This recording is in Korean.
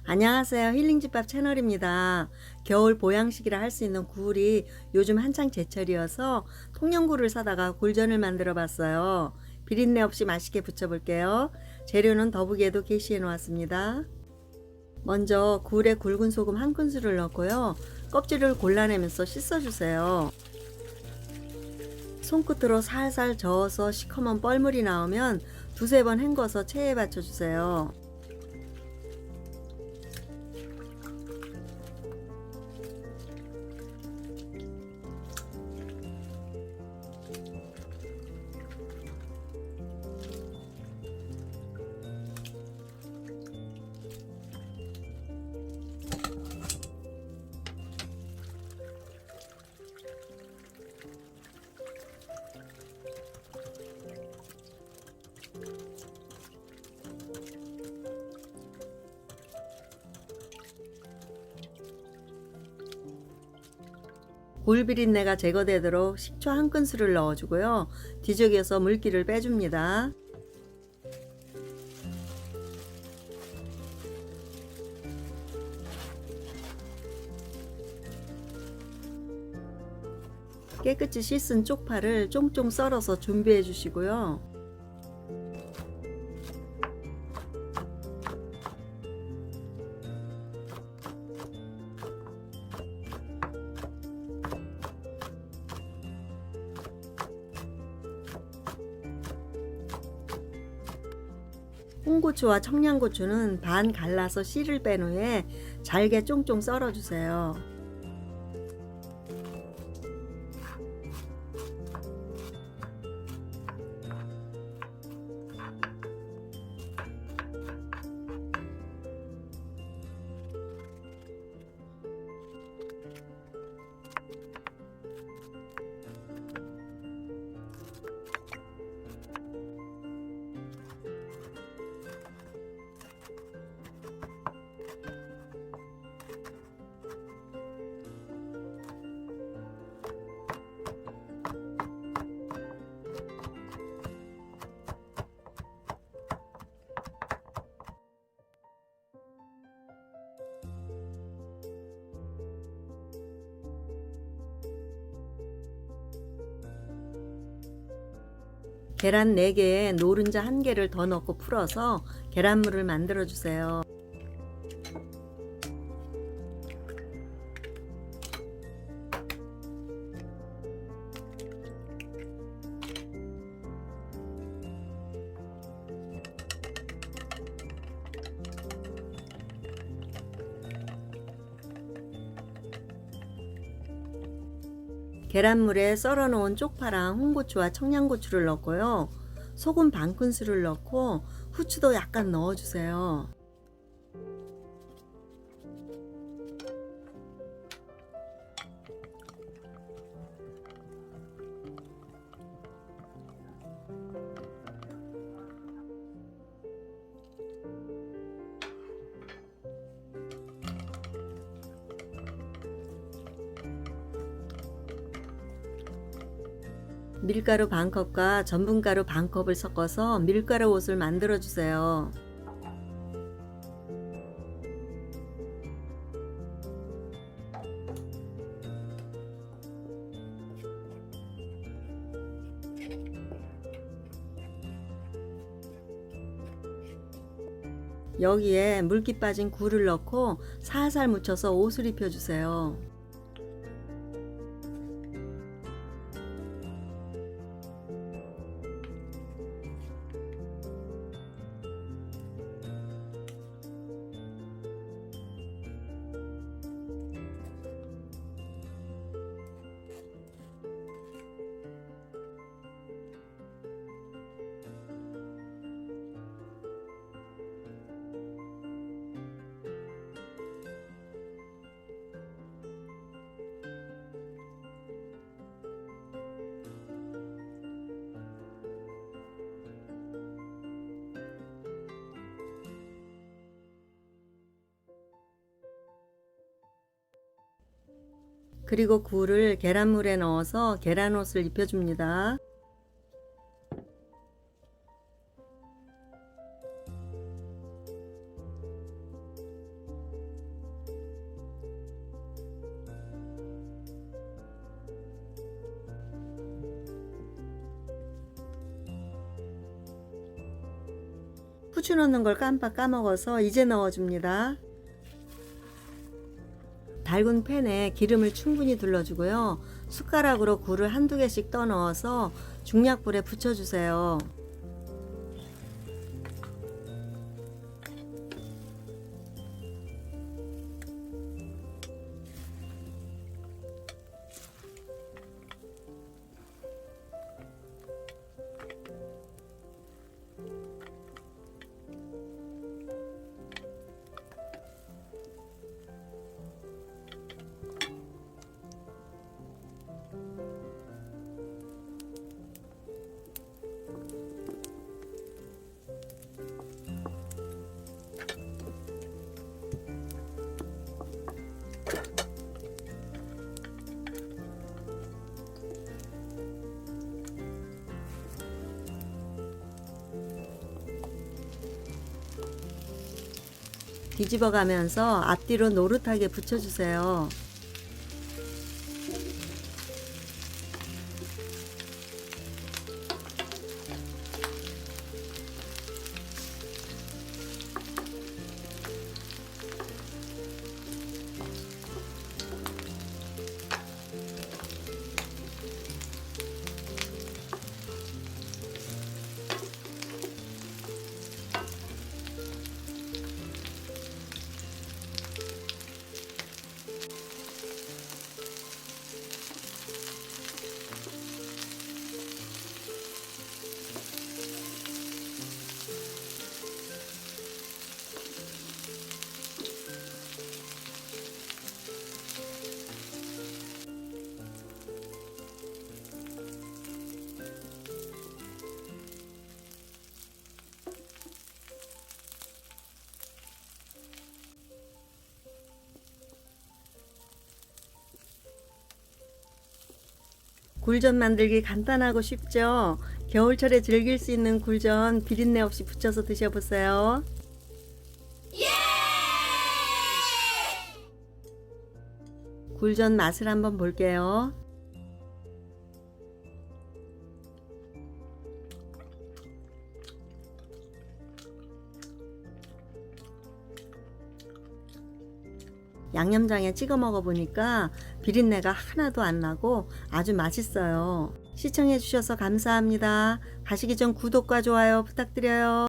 안녕하세요. 힐링집밥 채널입니다. 겨울 보양식이라 할 수 있는 굴이 요즘 한창 제철이어서 통영굴을 사다가 굴전을 만들어 봤어요. 비린내 없이 맛있게 부쳐볼게요. 재료는 더보기에도 게시해 놓았습니다. 먼저 굴에 굵은 소금 한 큰술을 넣고요. 껍질을 골라내면서 씻어주세요. 손끝으로 살살 저어서 시커먼 뻘물이 나오면 두세 번 헹궈서 체에 받쳐주세요. 굴 비린내가 제거되도록 식초 한 큰술을 넣어주고요. 뒤적여서 물기를 빼줍니다. 깨끗이 씻은 쪽파를 쫑쫑 썰어서 준비해 주시고요. 홍고추와 청양고추는 반 갈라서 씨를 뺀 후에 잘게 쫑쫑 썰어 주세요. 계란 4개에 노른자 1개를 더 넣고 풀어서 계란물을 만들어 주세요. 계란물에 썰어 놓은 쪽파랑 홍고추와 청양고추를 넣고요. 소금 반 큰술을 넣고 후추도 약간 넣어 주세요. 밀가루 반컵과 전분가루 반컵을 섞어서 밀가루 옷을 만들어 주세요. 여기에 물기 빠진 굴을 넣고 살살 묻혀서 옷을 입혀 주세요. 그리고 굴을 계란물에 넣어서 계란옷을 입혀줍니다. 후추 넣는 걸 깜빡 까먹어서 이제 넣어줍니다. 달군 팬에 기름을 충분히 둘러주고요. 숟가락으로 굴을 한두 개씩 떠 넣어서 중약불에 붙여주세요. 뒤집어 가면서 앞뒤로 노릇하게 붙여주세요. 굴전 만들기 간단하고 쉽죠? 겨울철에 즐길 수 있는 굴전 비린내 없이 부쳐서 드셔보세요. 굴전 맛을 한번 볼게요. 양념장에 찍어 먹어보니까 비린내가 하나도 안 나고 아주 맛있어요. 시청해 주셔서 감사합니다. 가시기 전 구독과 좋아요 부탁드려요.